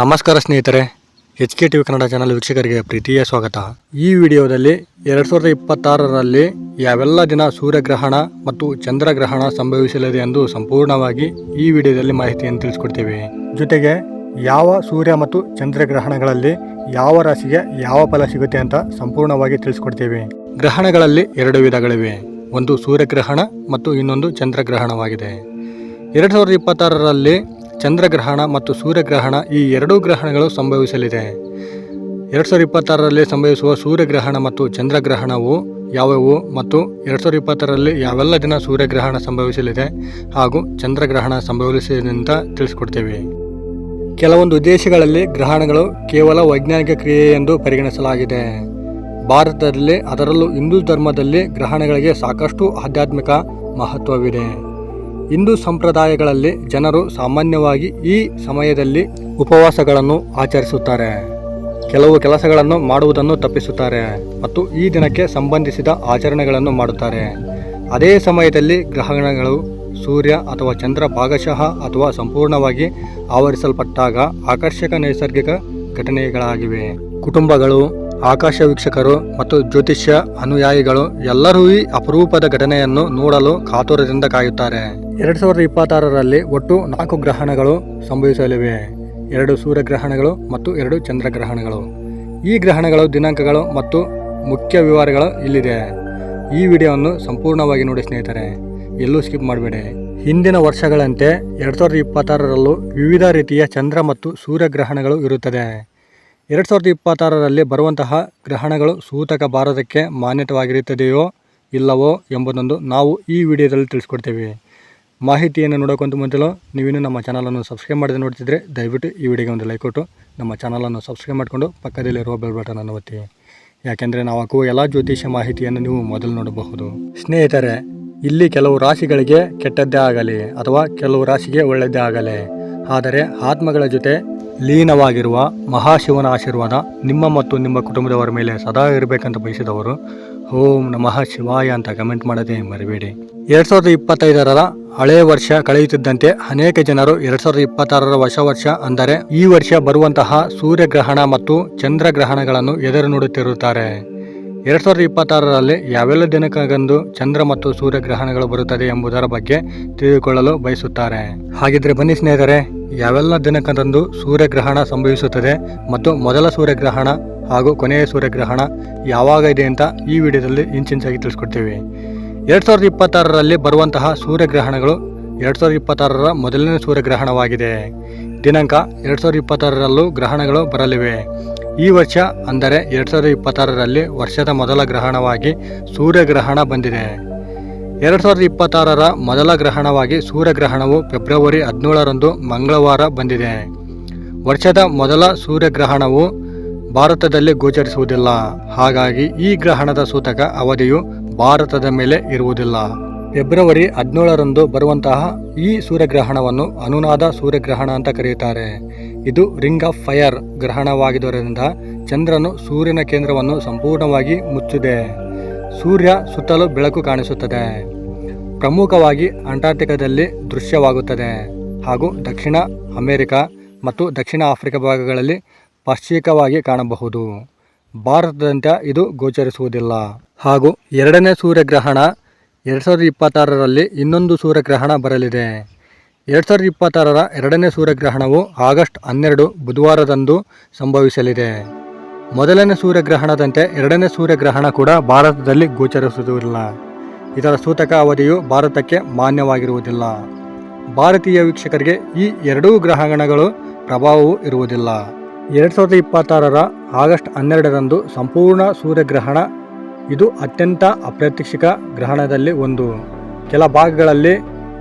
ನಮಸ್ಕಾರ ಸ್ನೇಹಿತರೆ, HK TV Kannada channel ವೀಕ್ಷಕರಿಗೆ ಪ್ರೀತಿಯ ಸ್ವಾಗತ. ಈ ವಿಡಿಯೋದಲ್ಲಿ 2026ರಲ್ಲಿ ಯಾವೆಲ್ಲ ದಿನ ಸೂರ್ಯಗ್ರಹಣ ಮತ್ತು ಚಂದ್ರಗ್ರಹಣ ಸಂಭವಿಸಲಿದೆ ಎಂದು ಸಂಪೂರ್ಣವಾಗಿ ಈ ವಿಡಿಯೋದಲ್ಲಿ ಮಾಹಿತಿಯನ್ನು ತಿಳಿಸ್ಕೊಡ್ತೀವಿ. ಜೊತೆಗೆ ಯಾವ ಸೂರ್ಯ ಮತ್ತು ಚಂದ್ರಗ್ರಹಣಗಳಲ್ಲಿ ಯಾವ ರಾಶಿಗೆ ಯಾವ ಫಲ ಸಿಗುತ್ತೆ ಅಂತ ಸಂಪೂರ್ಣವಾಗಿ ತಿಳಿಸ್ಕೊಡ್ತೀವಿ. ಗ್ರಹಣಗಳಲ್ಲಿ ಎರಡು ವಿಧಗಳಿವೆ, ಒಂದು ಸೂರ್ಯಗ್ರಹಣ ಮತ್ತು ಇನ್ನೊಂದು ಚಂದ್ರಗ್ರಹಣವಾಗಿದೆ. 2026ರಲ್ಲಿ ಚಂದ್ರಗ್ರಹಣ ಮತ್ತು ಸೂರ್ಯಗ್ರಹಣ ಈ ಎರಡೂ ಗ್ರಹಣಗಳು ಸಂಭವಿಸಲಿದೆ. 2026ರಲ್ಲಿ ಸಂಭವಿಸುವ ಸೂರ್ಯಗ್ರಹಣ ಮತ್ತು ಚಂದ್ರಗ್ರಹಣವು ಯಾವುವು ಮತ್ತು 2026ರಲ್ಲಿ ಯಾವೆಲ್ಲ ದಿನ ಸೂರ್ಯಗ್ರಹಣ ಸಂಭವಿಸಲಿದೆ ಹಾಗೂ ಚಂದ್ರಗ್ರಹಣ ಸಂಭವಿಸಲಿದೆ ಅಂತ ತಿಳಿಸ್ಕೊಡ್ತೇವೆ. ಕೆಲವೊಂದು ದೇಶಗಳಲ್ಲಿ ಗ್ರಹಣಗಳು ಕೇವಲ ವೈಜ್ಞಾನಿಕ ಕ್ರಿಯೆ ಎಂದು ಪರಿಗಣಿಸಲಾಗಿದೆ. ಭಾರತದಲ್ಲಿ, ಅದರಲ್ಲೂ ಹಿಂದೂ ಧರ್ಮದಲ್ಲಿ ಗ್ರಹಣಗಳಿಗೆ ಸಾಕಷ್ಟು ಆಧ್ಯಾತ್ಮಿಕ ಮಹತ್ವವಿದೆ. ಹಿಂದೂ ಸಂಪ್ರದಾಯಗಳಲ್ಲಿ ಜನರು ಸಾಮಾನ್ಯವಾಗಿ ಈ ಸಮಯದಲ್ಲಿ ಉಪವಾಸಗಳನ್ನು ಆಚರಿಸುತ್ತಾರೆ, ಕೆಲವು ಕೆಲಸಗಳನ್ನು ಮಾಡುವುದನ್ನು ತಪ್ಪಿಸುತ್ತಾರೆ ಮತ್ತು ಈ ದಿನಕ್ಕೆ ಸಂಬಂಧಿಸಿದ ಆಚರಣೆಗಳನ್ನು ಮಾಡುತ್ತಾರೆ. ಅದೇ ಸಮಯದಲ್ಲಿ ಗ್ರಹಣಗಳು ಸೂರ್ಯ ಅಥವಾ ಚಂದ್ರ ಭಾಗಶಃ ಅಥವಾ ಸಂಪೂರ್ಣವಾಗಿ ಆವರಿಸಲ್ಪಟ್ಟಾಗ ಆಕರ್ಷಕ ನೈಸರ್ಗಿಕ ಘಟನೆಗಳಾಗಿವೆ. ಕುಟುಂಬಗಳು, ಆಕಾಶ ವೀಕ್ಷಕರು ಮತ್ತು ಜ್ಯೋತಿಷ್ಯ ಅನುಯಾಯಿಗಳು ಎಲ್ಲರೂ ಈ ಅಪರೂಪದ ಘಟನೆಯನ್ನು ನೋಡಲು ಕಾತುರದಿಂದ ಕಾಯುತ್ತಾರೆ. 2026ರಲ್ಲಿ ಒಟ್ಟು 4 ಗ್ರಹಣಗಳು ಸಂಭವಿಸಲಿವೆ, 2 ಸೂರ್ಯಗ್ರಹಣಗಳು ಮತ್ತು 2 ಚಂದ್ರಗ್ರಹಣಗಳು. ಈ ಗ್ರಹಣಗಳು ದಿನಾಂಕಗಳು ಮತ್ತು ಮುಖ್ಯ ವಿವರಗಳು ಇಲ್ಲಿದೆ. ಈ ವಿಡಿಯೋವನ್ನು ಸಂಪೂರ್ಣವಾಗಿ ನೋಡಿ ಸ್ನೇಹಿತರೆ, ಎಲ್ಲೂ ಸ್ಕಿಪ್ ಮಾಡಬೇಡಿ. ಹಿಂದಿನ ವರ್ಷಗಳಂತೆ 2026ರಲ್ಲೂ ವಿವಿಧ ರೀತಿಯ ಚಂದ್ರ ಮತ್ತು ಸೂರ್ಯಗ್ರಹಣಗಳು ಇರುತ್ತದೆ. 2026ರಲ್ಲಿ ಬರುವಂತಹ ಗ್ರಹಣಗಳು ಸೂತಕ ಭಾರತಕ್ಕೆ ಮಾನ್ಯವಾಗಿರುತ್ತದೆಯೋ ಇಲ್ಲವೋ ಎಂಬುದನ್ನು ನಾವು ಈ ವಿಡಿಯೋದಲ್ಲಿ ತಿಳಿಸ್ಕೊಡ್ತೇವೆ. ಮಾಹಿತಿಯನ್ನು ನೋಡೋಕ್ಕಂತ ಮೊದಲು ನೀವಿನ್ನೂ ನಮ್ಮ ಚಾನಲನ್ನು ಸಬ್ಸ್ಕ್ರೈಬ್ ಮಾಡದೆ ನೋಡ್ತಿದ್ರೆ ದಯವಿಟ್ಟು ಈ ವಿಡಿಯೋಗೆ ಒಂದು ಲೈಕ್ ಕೊಟ್ಟು ನಮ್ಮ ಚಾನಲನ್ನು ಸಬ್ಸ್ಕ್ರೈಬ್ ಮಾಡಿಕೊಂಡು ಪಕ್ಕದಲ್ಲಿರುವ ಬೆಲ್ ಬಟನನ್ನು ಒತ್ತಿ, ಯಾಕೆಂದರೆ ನಾವು ಹಾಕುವ ಎಲ್ಲ ಜ್ಯೋತಿಷ್ಯ ಮಾಹಿತಿಯನ್ನು ನೀವು ಮೊದಲು ನೋಡಬಹುದು. ಸ್ನೇಹಿತರೆ, ಇಲ್ಲಿ ಕೆಲವು ರಾಶಿಗಳಿಗೆ ಕೆಟ್ಟದ್ದೇ ಆಗಲಿ ಅಥವಾ ಕೆಲವು ರಾಶಿಗೆ ಒಳ್ಳೆಯದೇ ಆಗಲಿ, ಆದರೆ ಆತ್ಮಗಳ ಜೊತೆ ಲೀನವಾಗಿರುವ ಮಹಾಶಿವನ ಆಶೀರ್ವಾದ ನಿಮ್ಮ ಮತ್ತು ನಿಮ್ಮ ಕುಟುಂಬದವರ ಮೇಲೆ ಸದಾ ಇರಬೇಕಂತ ಬಯಸಿದವರು ಓಂ ನಮಃ ಶಿವಾಯ ಅಂತ ಕಮೆಂಟ್ ಮಾಡದೆ ಮರಿಬೇಡಿ. 2025ರ ಹಳೆಯ ವರ್ಷ ಕಳೆಯುತ್ತಿದ್ದಂತೆ ಅನೇಕ ಜನರು 2026ರ ಹೊಸ ವರ್ಷ ಅಂದರೆ ಈ ವರ್ಷ ಬರುವಂತಹ ಸೂರ್ಯಗ್ರಹಣ ಮತ್ತು ಚಂದ್ರಗ್ರಹಣಗಳನ್ನು ಎದುರು ನೋಡುತ್ತಿರುತ್ತಾರೆ. 2026ರಲ್ಲಿ ಯಾವೆಲ್ಲ ದಿನಕ್ಕಂದು ಚಂದ್ರ ಮತ್ತು ಸೂರ್ಯಗ್ರಹಣಗಳು ಬರುತ್ತದೆ ಎಂಬುದರ ಬಗ್ಗೆ ತಿಳಿದುಕೊಳ್ಳಲು ಬಯಸುತ್ತಾರೆ. ಹಾಗಿದ್ರೆ ಬನ್ನಿ ಸ್ನೇಹಿತರೆ, ಯಾವೆಲ್ಲ ದಿನಕ್ಕಂದು ಸೂರ್ಯಗ್ರಹಣ ಸಂಭವಿಸುತ್ತದೆ ಮತ್ತು ಮೊದಲ ಸೂರ್ಯಗ್ರಹಣ ಹಾಗೂ ಕೊನೆಯ ಸೂರ್ಯಗ್ರಹಣ ಯಾವಾಗ ಇದೆ ಅಂತ ಈ ವಿಡಿಯೋದಲ್ಲಿ ಇಂಚಿಂಚಾಗಿ ತಿಳಿಸ್ಕೊಡ್ತೀವಿ. 2026ರಲ್ಲಿ ಬರುವಂತಹ ಸೂರ್ಯಗ್ರಹಣಗಳು 2026ರ ಮೊದಲನೇ ಸೂರ್ಯಗ್ರಹಣವಾಗಿದೆ. ದಿನಾಂಕ 2026ರಲ್ಲೂ ಗ್ರಹಣಗಳು ಬರಲಿವೆ. ಈ ವರ್ಷ ಅಂದರೆ 2026ರಲ್ಲಿ ವರ್ಷದ ಮೊದಲ ಗ್ರಹಣವಾಗಿ ಸೂರ್ಯಗ್ರಹಣ ಬಂದಿದೆ. 2026ರ ಮೊದಲ ಗ್ರಹಣವಾಗಿ ಸೂರ್ಯಗ್ರಹಣವು ಫೆಬ್ರವರಿ 17ರಂದು ಮಂಗಳವಾರ ಬಂದಿದೆ. ವರ್ಷದ ಮೊದಲ ಸೂರ್ಯಗ್ರಹಣವು ಭಾರತದಲ್ಲಿ ಗೋಚರಿಸುವುದಿಲ್ಲ, ಹಾಗಾಗಿ ಈ ಗ್ರಹಣದ ಸೂತಕ ಅವಧಿಯು ಭಾರತದ ಮೇಲೆ ಇರುವುದಿಲ್ಲ. ಫೆಬ್ರವರಿ 17ರಂದು ಬರುವಂತಹ ಈ ಸೂರ್ಯಗ್ರಹಣವನ್ನು ಅನುನಾದ ಸೂರ್ಯಗ್ರಹಣ ಅಂತ ಕರೆಯುತ್ತಾರೆ. ಇದು ರಿಂಗ್ ಆಫ್ ಫೈರ್ ಗ್ರಹಣವಾಗಿರುವುದರಿಂದ ಚಂದ್ರನು ಸೂರ್ಯನ ಕೇಂದ್ರವನ್ನು ಸಂಪೂರ್ಣವಾಗಿ ಮುಚ್ಚಿದೆ. ಸೂರ್ಯ ಸುತ್ತಲೂ ಬೆಳಕು ಕಾಣಿಸುತ್ತದೆ. ಪ್ರಮುಖವಾಗಿ ಅಂಟಾರ್ಟಿಕಾದಲ್ಲಿ ದೃಶ್ಯವಾಗುತ್ತದೆ ಹಾಗೂ ದಕ್ಷಿಣ ಅಮೆರಿಕ ಮತ್ತು ದಕ್ಷಿಣ ಆಫ್ರಿಕಾ ಭಾಗಗಳಲ್ಲಿ ಪಾಕ್ಷಿಕವಾಗಿ ಕಾಣಬಹುದು. ಭಾರತದಂತೆ ಇದು ಗೋಚರಿಸುವುದಿಲ್ಲ. ಹಾಗೂ ಎರಡನೇ ಸೂರ್ಯಗ್ರಹಣ 2026ರಲ್ಲಿ ಇನ್ನೊಂದು ಸೂರ್ಯಗ್ರಹಣ ಬರಲಿದೆ. 2026ರ ಎರಡನೇ ಸೂರ್ಯಗ್ರಹಣವು ಆಗಸ್ಟ್ 12 ಬುಧವಾರದಂದು ಸಂಭವಿಸಲಿದೆ. ಮೊದಲನೇ ಸೂರ್ಯಗ್ರಹಣದಂತೆ ಎರಡನೇ ಸೂರ್ಯಗ್ರಹಣ ಕೂಡ ಭಾರತದಲ್ಲಿ ಗೋಚರಿಸುವುದಿಲ್ಲ. ಇದರ ಸೂತಕ ಅವಧಿಯು ಭಾರತಕ್ಕೆ ಮಾನ್ಯವಾಗಿರುವುದಿಲ್ಲ. ಭಾರತೀಯ ವೀಕ್ಷಕರಿಗೆ ಈ ಎರಡೂ ಗ್ರಹಣಗಳು ಪ್ರಭಾವವೂ ಇರುವುದಿಲ್ಲ. 2026ರ ಆಗಸ್ಟ್ 12ರಂದು ಸಂಪೂರ್ಣ ಸೂರ್ಯಗ್ರಹಣ. ಇದು ಅತ್ಯಂತ ಅಪ್ರತ್ಯಕ್ಷಿಕ ಗ್ರಹಣದಲ್ಲಿ ಒಂದು. ಕೆಲ ಭಾಗಗಳಲ್ಲಿ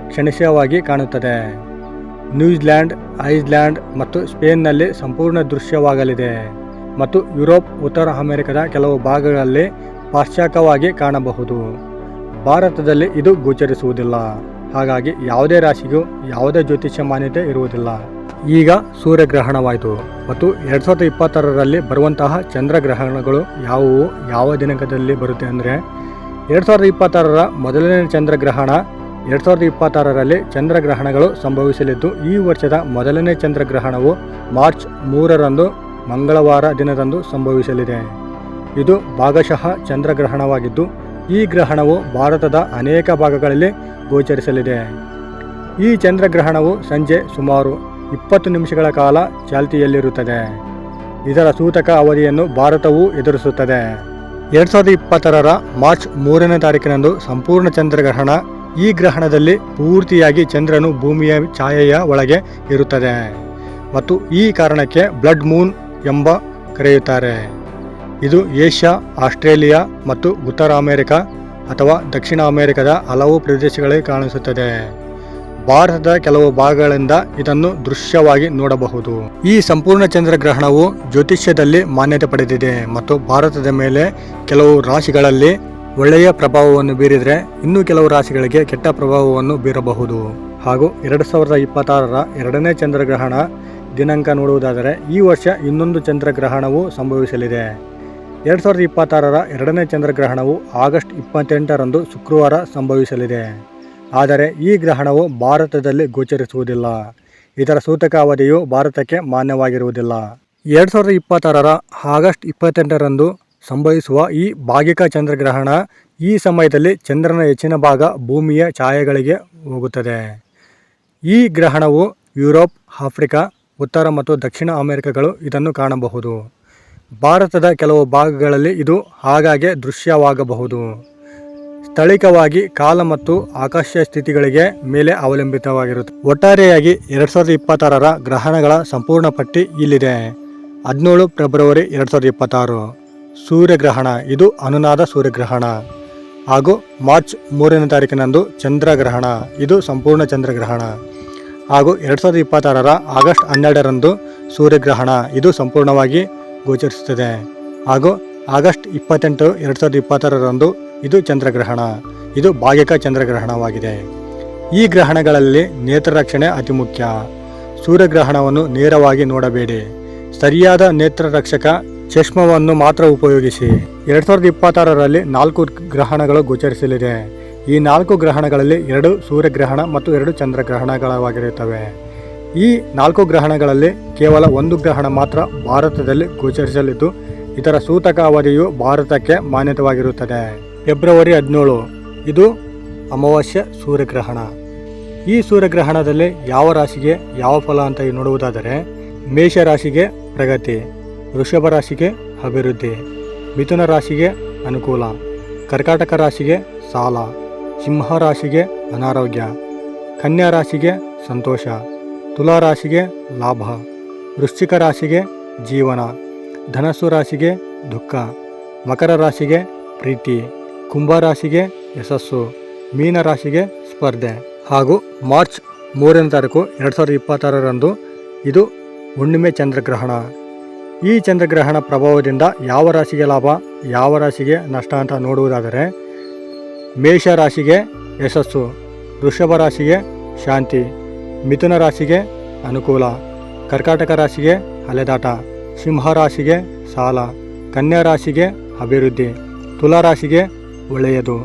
ಕ್ಷಣಿಕವಾಗಿ ಕಾಣುತ್ತದೆ. ನ್ಯೂಜಿಲ್ಯಾಂಡ್, ಐಸ್ಲ್ಯಾಂಡ್ ಮತ್ತು ಸ್ಪೇನ್ನಲ್ಲಿ ಸಂಪೂರ್ಣ ದೃಶ್ಯವಾಗಲಿದೆ ಮತ್ತು ಯುರೋಪ್, ಉತ್ತರ ಅಮೆರಿಕದ ಕೆಲವು ಭಾಗಗಳಲ್ಲಿ ಪಾಶ್ಚಾತ್ಯವಾಗಿ ಕಾಣಬಹುದು. ಭಾರತದಲ್ಲಿ ಇದು ಗೋಚರಿಸುವುದಿಲ್ಲ, ಹಾಗಾಗಿ ಯಾವುದೇ ರಾಶಿಗೂ ಯಾವುದೇ ಜ್ಯೋತಿಷ್ಯ ಮಾನ್ಯತೆ ಇರುವುದಿಲ್ಲ. ಈಗ ಸೂರ್ಯಗ್ರಹಣವಾಯಿತು ಮತ್ತು 2026ರಲ್ಲಿ ಬರುವಂತಹ ಚಂದ್ರಗ್ರಹಣಗಳು ಯಾವುವು, ಯಾವ ದಿನಾಂಕದಲ್ಲಿ ಬರುತ್ತೆ ಅಂದರೆ 2026ರ ಮೊದಲನೇ ಚಂದ್ರಗ್ರಹಣ 2026ರಲ್ಲಿ ಚಂದ್ರಗ್ರಹಣಗಳು ಸಂಭವಿಸಲಿದ್ದು, ಈ ವರ್ಷದ ಮೊದಲನೇ ಚಂದ್ರಗ್ರಹಣವು ಮಾರ್ಚ್ 3ರಂದು ಮಂಗಳವಾರ ದಿನದಂದು ಸಂಭವಿಸಲಿದೆ. ಇದು ಭಾಗಶಃ ಚಂದ್ರಗ್ರಹಣವಾಗಿದ್ದು, ಈ ಗ್ರಹಣವು ಭಾರತದ ಅನೇಕ ಭಾಗಗಳಲ್ಲಿ ಗೋಚರಿಸಲಿದೆ. ಈ ಚಂದ್ರಗ್ರಹಣವು ಸಂಜೆ ಸುಮಾರು 20 ನಿಮಿಷಗಳ ಕಾಲ ಚಾಲ್ತಿಯಲ್ಲಿರುತ್ತದೆ. ಇದರ ಸೂತಕ ಅವಧಿಯನ್ನು ಭಾರತವು ಎದುರಿಸುತ್ತದೆ. 2020ರ ಮಾರ್ಚ್ 3ನೇ ತಾರೀಕಿನಂದು ಸಂಪೂರ್ಣ ಚಂದ್ರಗ್ರಹಣ. ಈ ಗ್ರಹಣದಲ್ಲಿ ಪೂರ್ತಿಯಾಗಿ ಚಂದ್ರನು ಭೂಮಿಯ ಛಾಯೆಯ ಒಳಗೆ ಇರುತ್ತದೆ ಮತ್ತು ಈ ಕಾರಣಕ್ಕೆ ಬ್ಲಡ್ ಮೂನ್ ಎಂಬ ಕರೆಯುತ್ತಾರೆ. ಇದು ಏಷ್ಯಾ, ಆಸ್ಟ್ರೇಲಿಯಾ ಮತ್ತು ಉತ್ತರ ಅಮೆರಿಕ ಅಥವಾ ದಕ್ಷಿಣ ಅಮೆರಿಕದ ಹಲವು ಪ್ರದೇಶಗಳಲ್ಲಿ ಕಾಣಿಸುತ್ತದೆ. ಭಾರತದ ಕೆಲವು ಭಾಗಗಳಿಂದ ಇದನ್ನು ದೃಶ್ಯವಾಗಿ ನೋಡಬಹುದು. ಈ ಸಂಪೂರ್ಣ ಚಂದ್ರಗ್ರಹಣವು ಜ್ಯೋತಿಷ್ಯದಲ್ಲಿ ಮಾನ್ಯತೆ ಪಡೆದಿದೆ ಮತ್ತು ಭಾರತದ ಮೇಲೆ ಕೆಲವು ರಾಶಿಗಳಲ್ಲಿ ಒಳ್ಳೆಯ ಪ್ರಭಾವವನ್ನು ಬೀರಿದರೆ ಇನ್ನು ಕೆಲವು ರಾಶಿಗಳಿಗೆ ಕೆಟ್ಟ ಪ್ರಭಾವವನ್ನು ಬೀರಬಹುದು. ಹಾಗೂ 2026ರ ಎರಡನೇ ಚಂದ್ರಗ್ರಹಣ ದಿನಾಂಕ ನೋಡುವುದಾದರೆ, ಈ ವರ್ಷ ಇನ್ನೊಂದು ಚಂದ್ರಗ್ರಹಣವು ಸಂಭವಿಸಲಿದೆ. 2026ರ ಎರಡನೇ ಚಂದ್ರಗ್ರಹಣವು ಆಗಸ್ಟ್ 28ರಂದು ಶುಕ್ರವಾರ ಸಂಭವಿಸಲಿದೆ. ಆದರೆ ಈ ಗ್ರಹಣವು ಭಾರತದಲ್ಲಿ ಗೋಚರಿಸುವುದಿಲ್ಲ. ಇದರ ಸೂತಕ ಅವಧಿಯು ಭಾರತಕ್ಕೆ ಮಾನ್ಯವಾಗಿರುವುದಿಲ್ಲ. 2026ರ ಆಗಸ್ಟ್ 28ರಂದು ಸಂಭವಿಸುವ ಈ ಭಾಗಿಕ ಚಂದ್ರಗ್ರಹಣ, ಈ ಸಮಯದಲ್ಲಿ ಚಂದ್ರನ ಹೆಚ್ಚಿನ ಭಾಗ ಭೂಮಿಯ ಛಾಯೆಗಳಿಗೆ ಹೋಗುತ್ತದೆ. ಈ ಗ್ರಹಣವು ಯುರೋಪ್, ಆಫ್ರಿಕಾ, ಉತ್ತರ ಮತ್ತು ದಕ್ಷಿಣ ಅಮೆರಿಕಗಳು ಇದನ್ನು ಕಾಣಬಹುದು. ಭಾರತದ ಕೆಲವು ಭಾಗಗಳಲ್ಲಿ ಇದು ಆಗಾಗ್ಗೆ ದೃಶ್ಯವಾಗಬಹುದು. ಸ್ಥಳೀಯವಾಗಿ ಕಾಲ ಮತ್ತು ಆಕಾಶ ಸ್ಥಿತಿಗಳಿಗೆ ಮೇಲೆ ಅವಲಂಬಿತವಾಗಿರುತ್ತದೆ. ಒಟ್ಟಾರೆಯಾಗಿ 2026ರ ಗ್ರಹಣಗಳ ಸಂಪೂರ್ಣ ಪಟ್ಟಿ ಇಲ್ಲಿದೆ. 17 ಫೆಬ್ರವರಿ 2026 ಸೂರ್ಯಗ್ರಹಣ, ಇದು ಅನುನಾದ ಸೂರ್ಯಗ್ರಹಣ. ಹಾಗೂ ಮಾರ್ಚ್ 3ನೇ ತಾರೀಕಿನಂದು ಚಂದ್ರಗ್ರಹಣ, ಇದು ಸಂಪೂರ್ಣ ಚಂದ್ರಗ್ರಹಣ. ಹಾಗೂ 2026ರ ಆಗಸ್ಟ್ 12ರಂದು ಸೂರ್ಯಗ್ರಹಣ, ಇದು ಸಂಪೂರ್ಣವಾಗಿ ಗೋಚರಿಸುತ್ತದೆ. ಹಾಗೂ ಆಗಸ್ಟ್ 28, 2026ರಂದು ಇದು ಚಂದ್ರಗ್ರಹಣ, ಇದು ಭಾಗಿಕ ಚಂದ್ರಗ್ರಹಣವಾಗಿದೆ. ಈ ಗ್ರಹಣಗಳಲ್ಲಿ ನೇತ್ರರಕ್ಷಣೆ ಅತಿ ಮುಖ್ಯ. ಸೂರ್ಯಗ್ರಹಣವನ್ನು ನೇರವಾಗಿ ನೋಡಬೇಡಿ. ಸರಿಯಾದ ನೇತ್ರರಕ್ಷಕ ಚಶ್ಮವನ್ನು ಮಾತ್ರ ಉಪಯೋಗಿಸಿ. 2026ರಲ್ಲಿ 4 ಗ್ರಹಣಗಳು ಗೋಚರಿಸಲಿದೆ. ಈ 4 ಗ್ರಹಣಗಳಲ್ಲಿ 2 ಸೂರ್ಯಗ್ರಹಣ ಮತ್ತು 2 ಚಂದ್ರಗ್ರಹಣಗಳಾಗಿರುತ್ತವೆ. ಈ 4 ಗ್ರಹಣಗಳಲ್ಲಿ ಕೇವಲ 1 ಗ್ರಹಣ ಮಾತ್ರ ಭಾರತದಲ್ಲಿ ಗೋಚರಿಸಲಿದ್ದು, ಇದರ ಸೂತಕ ಅವಧಿಯು ಭಾರತಕ್ಕೆ ಮಾನ್ಯವಾಗಿರುತ್ತದೆ. ಫೆಬ್ರವರಿ 17 ಇದು ಅಮಾವಾಸ್ಯ ಸೂರ್ಯಗ್ರಹಣ. ಈ ಸೂರ್ಯಗ್ರಹಣದಲ್ಲಿ ಯಾವ ರಾಶಿಗೆ ಯಾವ ಫಲ ಅಂತ ನೋಡುವುದಾದರೆ, ಮೇಷ ರಾಶಿಗೆ ಪ್ರಗತಿ, ವೃಷಭ ರಾಶಿಗೆ ಅಭಿವೃದ್ಧಿ, ಮಿಥುನ ರಾಶಿಗೆ ಅನುಕೂಲ, ಕರ್ಕಾಟಕ ರಾಶಿಗೆ ಸಾಲ, ಸಿಂಹ ರಾಶಿಗೆ ಅನಾರೋಗ್ಯ, ಕನ್ಯಾ ರಾಶಿಗೆ ಸಂತೋಷ, ತುಲಾ ರಾಶಿಗೆ ಲಾಭ, ವೃಶ್ಚಿಕ ರಾಶಿಗೆ ಜೀವನ, ಧನಸ್ಸು ರಾಶಿಗೆ ದುಃಖ, ಮಕರ ರಾಶಿಗೆ ಪ್ರೀತಿ, ಕುಂಭ ರಾಶಿಗೆ ಯಶಸ್ಸು, ಮೀನ ರಾಶಿಗೆ ಸ್ಪರ್ಧೆ. ಹಾಗೂ ಮಾರ್ಚ್ 3ನೇ ತಾರೀಕು 2026ರಂದು ಇದು ಹುಣ್ಣಿಮೆ ಚಂದ್ರಗ್ರಹಣ. ಈ ಚಂದ್ರಗ್ರಹಣ ಪ್ರಭಾವದಿಂದ ಯಾವ ರಾಶಿಗೆ ಲಾಭ, ಯಾವ ರಾಶಿಗೆ ನಷ್ಟ ಅಂತ ನೋಡುವುದಾದರೆ, ಮೇಷ ರಾಶಿಗೆ ಯಶಸ್ಸು, ವೃಷಭ ರಾಶಿಗೆ ಶಾಂತಿ, ಮಿಥುನ ರಾಶಿಗೆ ಅನುಕೂಲ, ಕರ್ಕಾಟಕ ರಾಶಿಗೆ ಅಲೆದಾಟ, ಸಿಂಹ ರಾಶಿಗೆ ಸಾಲ, ಕನ್ಯಾ ರಾಶಿಗೆ ಅಭಿವೃದ್ಧಿ, ತುಲಾ ರಾಶಿಗೆ ಒಳ್ಳೆಯದು,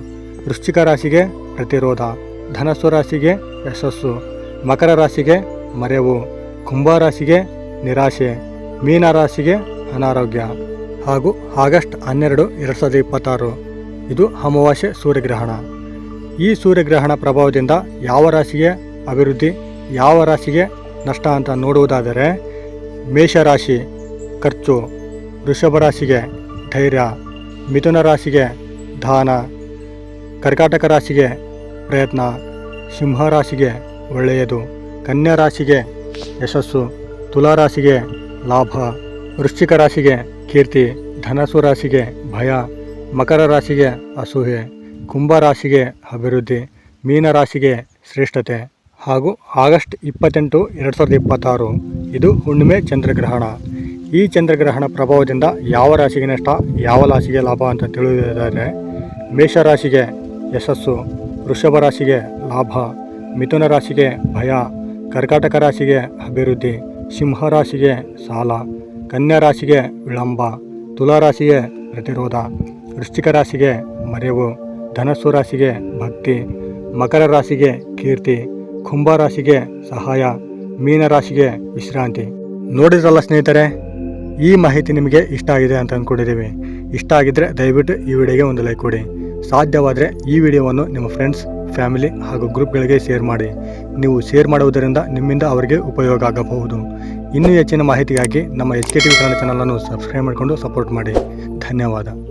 ವೃಶ್ಚಿಕ ರಾಶಿಗೆ ಪ್ರತಿರೋಧ, ಧನಸ್ಸು ರಾಶಿಗೆ ಯಶಸ್ಸು, ಮಕರ ರಾಶಿಗೆ ಮರೆವು, ಕುಂಭ ರಾಶಿಗೆ ನಿರಾಶೆ, ಮೀನ ರಾಶಿಗೆ ಅನಾರೋಗ್ಯ. ಹಾಗೂ ಆಗಸ್ಟ್ 12, 2026 ಇದು ಅಮಾವಾಸ್ಯೆ ಸೂರ್ಯಗ್ರಹಣ. ಈ ಸೂರ್ಯಗ್ರಹಣ ಪ್ರಭಾವದಿಂದ ಯಾವ ರಾಶಿಗೆ ಅಭಿವೃದ್ಧಿ, ಯಾವ ರಾಶಿಗೆ ನಷ್ಟ ಅಂತ ನೋಡುವುದಾದರೆ, ಮೇಷರಾಶಿ ಖರ್ಚು, ವೃಷಭ ರಾಶಿಗೆ ಧೈರ್ಯ, ಮಿಥುನ ರಾಶಿಗೆ ದಾನ, ಕರ್ಕಾಟಕ ರಾಶಿಗೆ ಪ್ರಯತ್ನ, ಸಿಂಹ ರಾಶಿಗೆ ಒಳ್ಳೆಯದು, ಕನ್ಯಾ ರಾಶಿಗೆ ಯಶಸ್ಸು, ತುಲಾ ರಾಶಿಗೆ ಲಾಭ, ವೃಶ್ಚಿಕ ರಾಶಿಗೆ ಕೀರ್ತಿ, ಧನಸ್ಸು ರಾಶಿಗೆ ಭಯ, ಮಕರ ರಾಶಿಗೆ ಅಸೂಯೆ, ಕುಂಭ ರಾಶಿಗೆ ಅಭಿವೃದ್ಧಿ, ಮೀನ ರಾಶಿಗೆ ಶ್ರೇಷ್ಠತೆ. ಹಾಗೂ ಆಗಸ್ಟ್ 28, 2026 ಇದು ಹುಣ್ಣಿಮೆ ಚಂದ್ರಗ್ರಹಣ. ಈ ಚಂದ್ರಗ್ರಹಣ ಪ್ರಭಾವದಿಂದ ಯಾವ ರಾಶಿಗೆ ನಷ್ಟ, ಯಾವ ರಾಶಿಗೆ ಲಾಭ ಅಂತ ತಿಳಿಯುವುದಾದರೆ, ಮೇಷರಾಶಿಗೆ ಯಶಸ್ಸು, ವೃಷಭ ರಾಶಿಗೆ ಲಾಭ, ಮಿಥುನ ರಾಶಿಗೆ ಭಯ, ಕರ್ಕಾಟಕ ರಾಶಿಗೆ ಅಭಿವೃದ್ಧಿ, ಸಿಂಹ ರಾಶಿಗೆ ಸಾಲ, ಕನ್ಯಾ ರಾಶಿಗೆ ವಿಳಂಬ, ತುಲಾ ರಾಶಿಗೆ ಪ್ರತಿರೋಧ, ವೃಶ್ಚಿಕ ರಾಶಿಗೆ ಮರೆವು, ಧನಸ್ಸು ರಾಶಿಗೆ ಭಕ್ತಿ, ಮಕರ ರಾಶಿಗೆ ಕೀರ್ತಿ, ಕುಂಭ ರಾಶಿಗೆ ಸಹಾಯ, ಮೀನ ರಾಶಿಗೆ ವಿಶ್ರಾಂತಿ. ನೋಡಿದ್ರಲ್ಲ ಸ್ನೇಹಿತರೆ, ಈ ಮಾಹಿತಿ ನಿಮಗೆ ಇಷ್ಟ ಆಗಿದೆ ಅಂತ ಅಂದ್ಕೊಂಡಿದ್ದೀವಿ. ಇಷ್ಟ ಆಗಿದ್ದರೆ ದಯವಿಟ್ಟು ಈ ವಿಡಿಯೋಗೆ ಒಂದು ಲೈಕ್ ಕೊಡಿ. ಸಾಧ್ಯವಾದರೆ ಈ ವಿಡಿಯೋವನ್ನು ನಿಮ್ಮ ಫ್ರೆಂಡ್ಸ್, ಫ್ಯಾಮಿಲಿ ಹಾಗೂ ಗ್ರೂಪ್ಗಳಿಗೆ ಶೇರ್ ಮಾಡಿ. ನೀವು ಶೇರ್ ಮಾಡುವುದರಿಂದ ನಿಮ್ಮಿಂದ ಅವರಿಗೆ ಉಪಯೋಗ ಆಗಬಹುದು. ಇನ್ನೂ ಹೆಚ್ಚಿನ ಮಾಹಿತಿಗಾಗಿ ನಮ್ಮ HK TV ಕನ್ನಡ ಚಾನಲನ್ನು ಸಬ್ಸ್ಕ್ರೈಬ್ ಮಾಡಿಕೊಂಡು ಸಪೋರ್ಟ್ ಮಾಡಿ. ಧನ್ಯವಾದ.